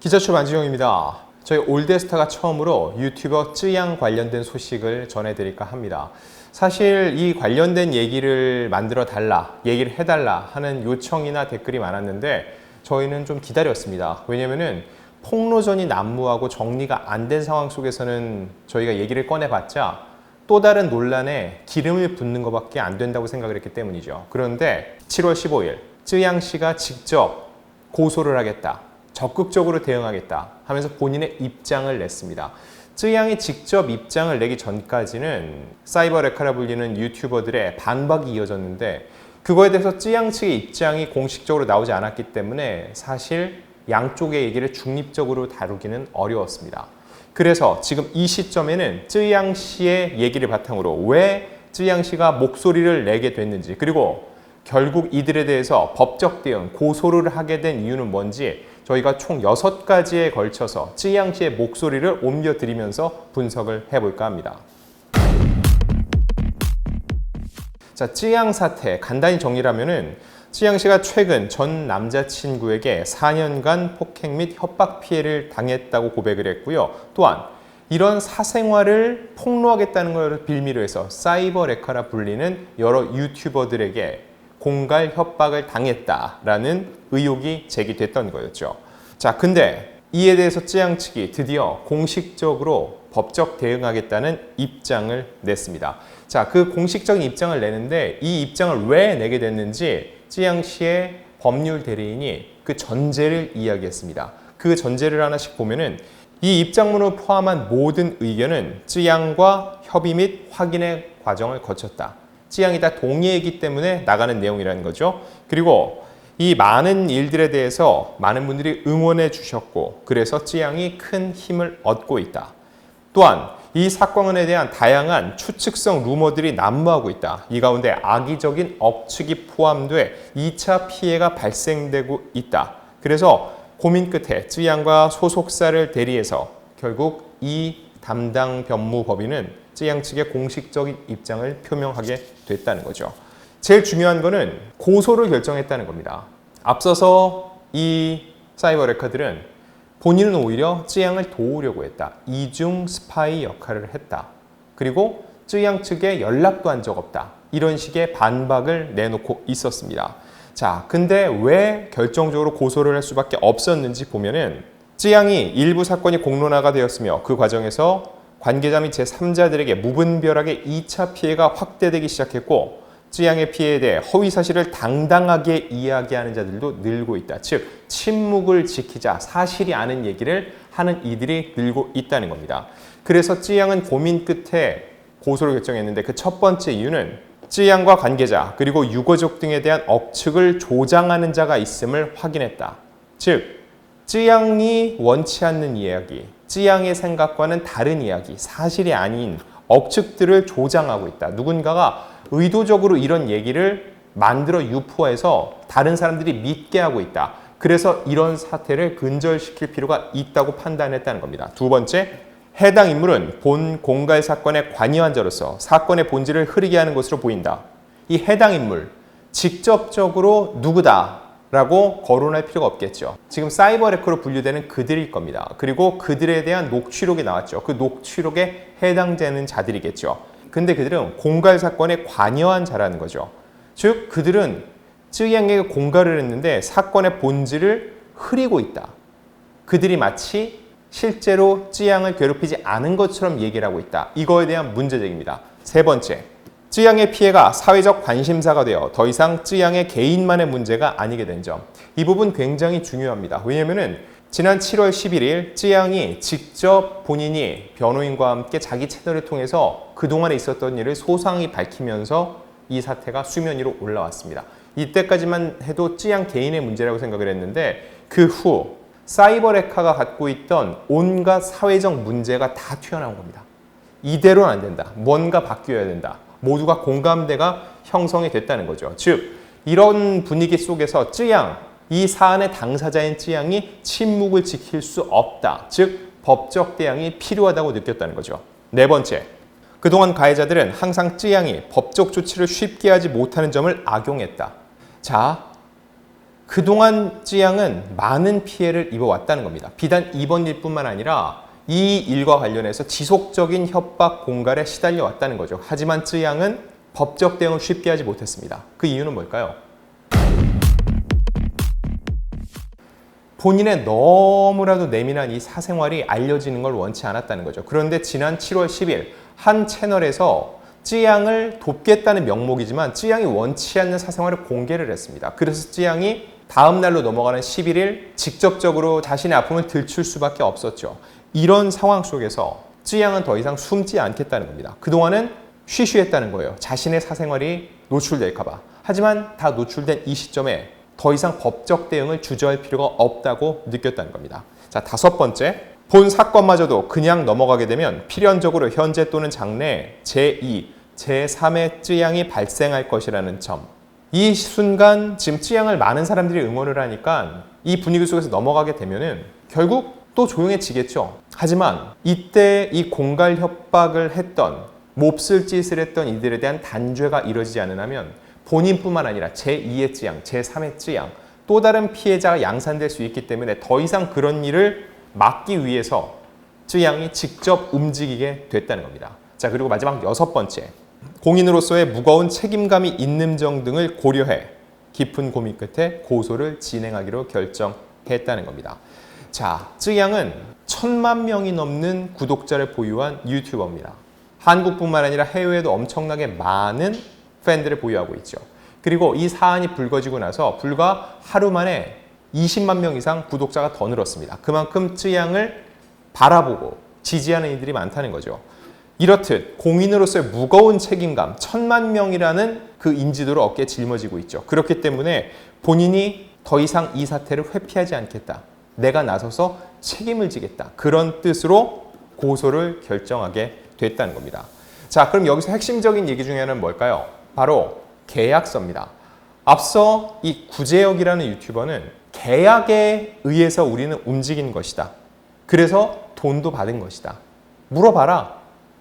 기자첩 안지영입니다. 저희 올데스타가 처음으로 유튜버 쯔양 관련된 소식을 전해드릴까 합니다. 사실 이 관련된 얘기를 만들어 달라, 얘기를 해달라 하는 요청이나 댓글이 많았는데 저희는 좀 기다렸습니다. 왜냐면은 폭로전이 난무하고 정리가 안 된 상황 속에서는 저희가 얘기를 꺼내봤자 또 다른 논란에 기름을 붓는 것밖에 안 된다고 생각을 했기 때문이죠. 그런데 7월 15일 쯔양 씨가 직접 고소를 하겠다, 적극적으로 대응하겠다 하면서 본인의 입장을 냈습니다. 쯔양이 직접 입장을 내기 전까지는 사이버 레카라 불리는 유튜버들의 반박이 이어졌는데 그거에 대해서 쯔양 측의 입장이 공식적으로 나오지 않았기 때문에 사실 양쪽의 얘기를 중립적으로 다루기는 어려웠습니다. 그래서 지금 이 시점에는 쯔양 씨의 얘기를 바탕으로 왜 쯔양 씨가 목소리를 내게 됐는지, 그리고 결국 이들에 대해서 법적 대응, 고소를 하게 된 이유는 뭔지 저희가 총 6가지에 걸쳐서 쯔양 씨의 목소리를 옮겨드리면서 분석을 해볼까 합니다. 자, 쯔양 사태 간단히 정리를 하면은 쯔양 씨가 최근 전 남자친구에게 4년간 폭행 및 협박 피해를 당했다고 고백을 했고요. 또한 이런 사생활을 폭로하겠다는 걸 빌미로 해서 사이버 레카라 불리는 여러 유튜버들에게 공갈 협박을 당했다라는 의혹이 제기됐던 거였죠. 자, 근데 이에 대해서 쯔양 측이 드디어 공식적으로 법적 대응하겠다는 입장을 냈습니다. 자, 그 공식적인 입장을 내는데 이 입장을 왜 내게 됐는지 쯔양 씨의 법률 대리인이 그 전제를 이야기했습니다. 그 전제를 하나씩 보면은 이 입장문을 포함한 모든 의견은 쯔양과 협의 및 확인의 과정을 거쳤다. 쯔양이 다 동의했기 때문에 나가는 내용이라는 거죠. 그리고 이 많은 일들에 대해서 많은 분들이 응원해 주셨고 그래서 쯔양이 큰 힘을 얻고 있다. 또한 이 사건에 대한 다양한 추측성 루머들이 난무하고 있다. 이 가운데 악의적인 억측이 포함돼 2차 피해가 발생되고 있다. 그래서 고민 끝에 쯔양과 소속사를 대리해서 결국 이 담당 법무법인은 쯔양 측의 공식적인 입장을 표명하게 됐다는 거죠. 제일 중요한 거는 고소를 결정했다는 겁니다. 앞서서 이 사이버 레카들은 본인은 오히려 쯔양을 도우려고 했다. 이중 스파이 역할을 했다. 그리고 쯔양 측에 연락도 한 적 없다. 이런 식의 반박을 내놓고 있었습니다. 자, 근데 왜 결정적으로 고소를 할 수밖에 없었는지 보면은 쯔양이 일부 사건이 공론화가 되었으며 그 과정에서 관계자 및 제3자들에게 무분별하게 2차 피해가 확대되기 시작했고 쯔양의 피해에 대해 허위 사실을 당당하게 이야기하는 자들도 늘고 있다. 즉, 침묵을 지키자, 사실이 아닌 얘기를 하는 이들이 늘고 있다는 겁니다. 그래서 쯔양은 고민 끝에 고소를 결정했는데 그 첫 번째 이유는 쯔양과 관계자 그리고 유가족 등에 대한 억측을 조장하는 자가 있음을 확인했다. 즉, 쯔양이 원치 않는 이야기, 쯔양의 생각과는 다른 이야기, 사실이 아닌 억측들을 조장하고 있다. 누군가가 의도적으로 이런 얘기를 만들어 유포해서 다른 사람들이 믿게 하고 있다. 그래서 이런 사태를 근절시킬 필요가 있다고 판단했다는 겁니다. 두 번째, 해당 인물은 본 공갈 사건에 관여한 자로서 사건의 본질을 흐리게 하는 것으로 보인다. 이 해당 인물, 직접적으로 누구다라고 거론할 필요가 없겠죠. 지금 사이버 레커로 분류되는 그들일 겁니다. 그리고 그들에 대한 녹취록이 나왔죠. 그 녹취록에 해당되는 자들이겠죠. 근데 그들은 공갈 사건에 관여한 자라는 거죠. 즉, 그들은 쯔양에게 공갈을 했는데 사건의 본질을 흐리고 있다. 그들이 마치 실제로 쯔양을 괴롭히지 않은 것처럼 얘기를 하고 있다. 이거에 대한 문제제기입니다. 세 번째, 쯔양의 피해가 사회적 관심사가 되어 더 이상 쯔양의 개인만의 문제가 아니게 된 점. 이 부분 굉장히 중요합니다. 왜냐하면은 지난 7월 11일 쯔양이 직접 본인이 변호인과 함께 자기 채널을 통해서 그동안에 있었던 일을 소상히 밝히면서 이 사태가 수면 위로 올라왔습니다. 이때까지만 해도 쯔양 개인의 문제라고 생각을 했는데 그 후 사이버 레카가 갖고 있던 온갖 사회적 문제가 다 튀어나온 겁니다. 이대로는 안 된다. 뭔가 바뀌어야 된다. 모두가 공감대가 형성이 됐다는 거죠. 즉, 이런 분위기 속에서 쯔양, 이 사안의 당사자인 쯔양이 침묵을 지킬 수 없다. 즉, 법적 대응이 필요하다고 느꼈다는 거죠. 네 번째, 그동안 가해자들은 항상 쯔양이 법적 조치를 쉽게 하지 못하는 점을 악용했다. 자, 그동안 쯔양은 많은 피해를 입어왔다는 겁니다. 비단 이번 일뿐만 아니라 이 일과 관련해서 지속적인 협박, 공갈에 시달려 왔다는 거죠. 하지만 쯔양은 법적 대응을 쉽게 하지 못했습니다. 그 이유는 뭘까요? 본인의 너무나도 내민한 이 사생활이 알려지는 걸 원치 않았다는 거죠. 그런데 지난 7월 10일 한 채널에서 쯔양을 돕겠다는 명목이지만 쯔양이 원치 않는 사생활을 공개를 했습니다. 그래서 쯔양이 다음 날로 넘어가는 11일 직접적으로 자신의 아픔을 들출 수밖에 없었죠. 이런 상황 속에서 쯔양은 더 이상 숨지 않겠다는 겁니다. 그동안은 쉬쉬했다는 거예요. 자신의 사생활이 노출될까 봐. 하지만 다 노출된 이 시점에 더 이상 법적 대응을 주저할 필요가 없다고 느꼈다는 겁니다. 자, 5번째. 본 사건마저도 그냥 넘어가게 되면 필연적으로 현재 또는 장래 제2, 제3의 쯔양이 발생할 것이라는 점. 이 순간 지금 쯔양을 많은 사람들이 응원을 하니까 이 분위기 속에서 넘어가게 되면은 결국 또 조용해지겠죠. 하지만 이때 이 공갈 협박을 했던, 몹쓸 짓을 했던 이들에 대한 단죄가 이루어지지 않으면 본인뿐만 아니라 제2의 쯔양, 제3의 쯔양, 또 다른 피해자가 양산될 수 있기 때문에 더 이상 그런 일을 막기 위해서 쯔양이 직접 움직이게 됐다는 겁니다. 자, 그리고 마지막 6번째. 공인으로서의 무거운 책임감이 있는 점 등을 고려해 깊은 고민 끝에 고소를 진행하기로 결정했다는 겁니다. 자, 쯔양은 1000만 명이 넘는 구독자를 보유한 유튜버입니다. 한국뿐만 아니라 해외에도 엄청나게 많은 팬들을 보유하고 있죠. 그리고 이 사안이 불거지고 나서 불과 하루 만에 20만 명 이상 구독자가 더 늘었습니다. 그만큼 쯔양을 바라보고 지지하는 이들이 많다는 거죠. 이렇듯 공인으로서의 무거운 책임감, 1000만 명이라는 그 인지도를 어깨에 짊어지고 있죠. 그렇기 때문에 본인이 더 이상 이 사태를 회피하지 않겠다. 내가 나서서 책임을 지겠다. 그런 뜻으로 고소를 결정하게 됐다는 겁니다. 자, 그럼 여기서 핵심적인 얘기 중에 하나는 뭘까요? 바로 계약서입니다. 앞서 이 구제혁이라는 유튜버는 계약에 의해서 우리는 움직인 것이다. 그래서 돈도 받은 것이다. 물어봐라.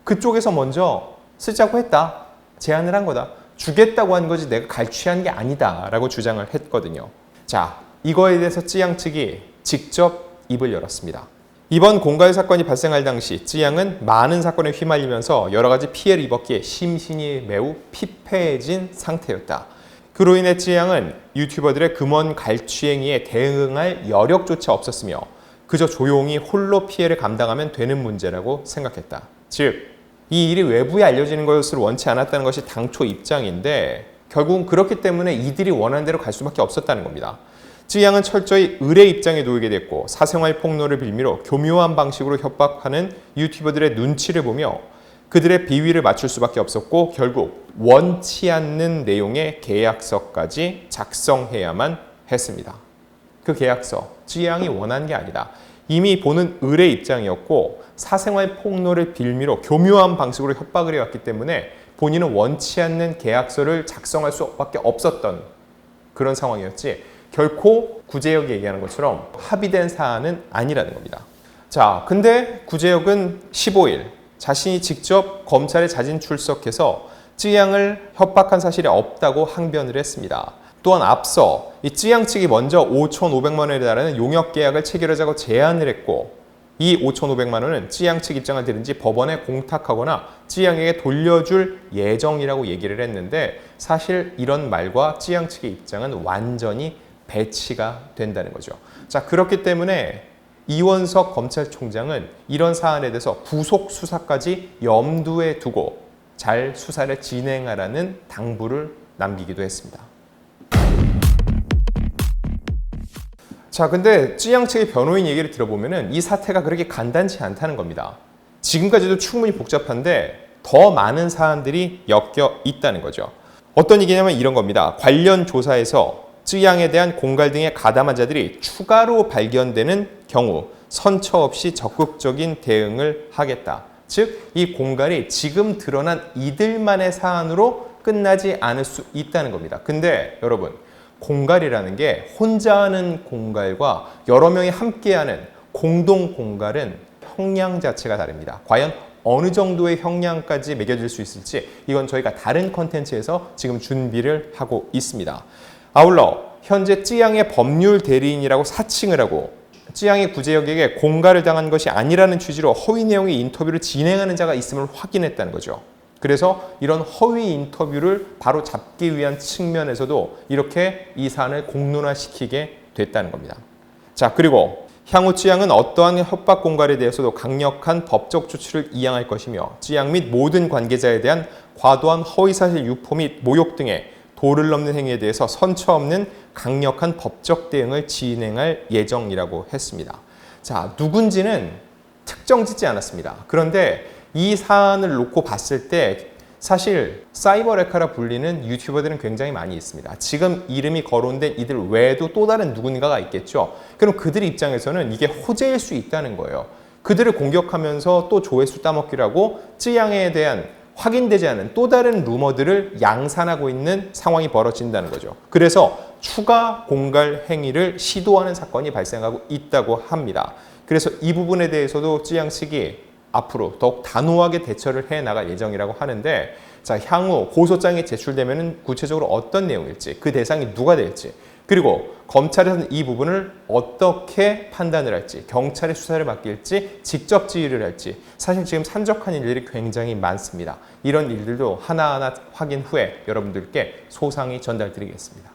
그쪽에서 먼저 쓰자고 했다. 제안을 한 거다. 주겠다고 한 거지 내가 갈취한 게 아니다. 라고 주장을 했거든요. 자, 이거에 대해서 쯔양 측이 직접 입을 열었습니다. 이번 공갈 사건이 발생할 당시 쯔양은 많은 사건에 휘말리면서 여러 가지 피해를 입었기에 심신이 매우 피폐해진 상태였다. 그로 인해 쯔양은 유튜버들의 금원 갈취행위에 대응할 여력조차 없었으며 그저 조용히 홀로 피해를 감당하면 되는 문제라고 생각했다. 즉, 이 일이 외부에 알려지는 것을 원치 않았다는 것이 당초 입장인데 결국은 그렇기 때문에 이들이 원하는 대로 갈 수밖에 없었다는 겁니다. 쯔양은 철저히 을의 입장에 놓이게 됐고 사생활 폭로를 빌미로 교묘한 방식으로 협박하는 유튜버들의 눈치를 보며 그들의 비위를 맞출 수밖에 없었고 결국 원치 않는 내용의 계약서까지 작성해야만 했습니다. 그 계약서, 쯔양이 원한 게 아니다. 이미 보는 을의 입장이었고 사생활 폭로를 빌미로 교묘한 방식으로 협박을 해왔기 때문에 본인은 원치 않는 계약서를 작성할 수밖에 없었던 그런 상황이었지 결코 구제혁이 얘기하는 것처럼 합의된 사안은 아니라는 겁니다. 자, 근데 구제혁은 15일 자신이 직접 검찰에 자진 출석해서 쯔양을 협박한 사실이 없다고 항변을 했습니다. 또한 앞서 이 쯔양 측이 먼저 5,500만 원에 달하는 용역 계약을 체결하자고 제안을 했고 이 5,500만 원은 쯔양 측 입장을 들은 지 법원에 공탁하거나 쯔양에게 돌려줄 예정이라고 얘기를 했는데 사실 이런 말과 쯔양 측의 입장은 완전히 배치가 된다는 거죠. 자, 그렇기 때문에 이원석 검찰총장은 이런 사안에 대해서 구속 수사까지 염두에 두고 잘 수사를 진행하라는 당부를 남기기도 했습니다. 자, 근데 쯔양 측의 변호인 얘기를 들어보면은 이 사태가 그렇게 간단치 않다는 겁니다. 지금까지도 충분히 복잡한데 더 많은 사안들이 엮여 있다는 거죠. 어떤 얘기냐면 이런 겁니다. 관련 조사에서 쯔양에 대한 공갈 등에 가담한 자들이 추가로 발견되는 경우 선처 없이 적극적인 대응을 하겠다. 즉, 이 공갈이 지금 드러난 이들만의 사안으로 끝나지 않을 수 있다는 겁니다. 근데 여러분, 공갈이라는 게 혼자 하는 공갈과 여러 명이 함께하는 공동 공갈은 형량 자체가 다릅니다. 과연 어느 정도의 형량까지 매겨질 수 있을지 이건 저희가 다른 컨텐츠에서 지금 준비를 하고 있습니다. 아울러 현재 찌양의 법률 대리인이라고 사칭을 하고 찌양이 구제역에게 공갈을 당한 것이 아니라는 취지로 허위 내용의 인터뷰를 진행하는 자가 있음을 확인했다는 거죠. 그래서 이런 허위 인터뷰를 바로 잡기 위한 측면에서도 이렇게 이 사안을 공론화시키게 됐다는 겁니다. 자, 그리고 향후 찌양은 어떠한 협박 공갈에 대해서도 강력한 법적 조치를 이행할 것이며 찌양 및 모든 관계자에 대한 과도한 허위사실 유포 및 모욕 등의 도를 넘는 행위에 대해서 선처 없는 강력한 법적 대응을 진행할 예정이라고 했습니다. 자, 누군지는 특정짓지 않았습니다. 그런데 이 사안을 놓고 봤을 때 사실 사이버레카라 불리는 유튜버들은 굉장히 많이 있습니다. 지금 이름이 거론된 이들 외에도 또 다른 누군가가 있겠죠. 그럼 그들 입장에서는 이게 호재일 수 있다는 거예요. 그들을 공격하면서 또 조회수 따먹기라고 찌양에 대한 확인되지 않은 또 다른 루머들을 양산하고 있는 상황이 벌어진다는 거죠. 그래서 추가 공갈 행위를 시도하는 사건이 발생하고 있다고 합니다. 그래서 이 부분에 대해서도 찌양 측이 앞으로 더욱 단호하게 대처를 해나갈 예정이라고 하는데, 자, 향후 고소장이 제출되면 구체적으로 어떤 내용일지, 그 대상이 누가 될지, 그리고 검찰에서는 이 부분을 어떻게 판단을 할지, 경찰에 수사를 맡길지, 직접 지휘를 할지, 사실 지금 산적한 일들이 굉장히 많습니다. 이런 일들도 하나하나 확인 후에 여러분들께 소상히 전달드리겠습니다.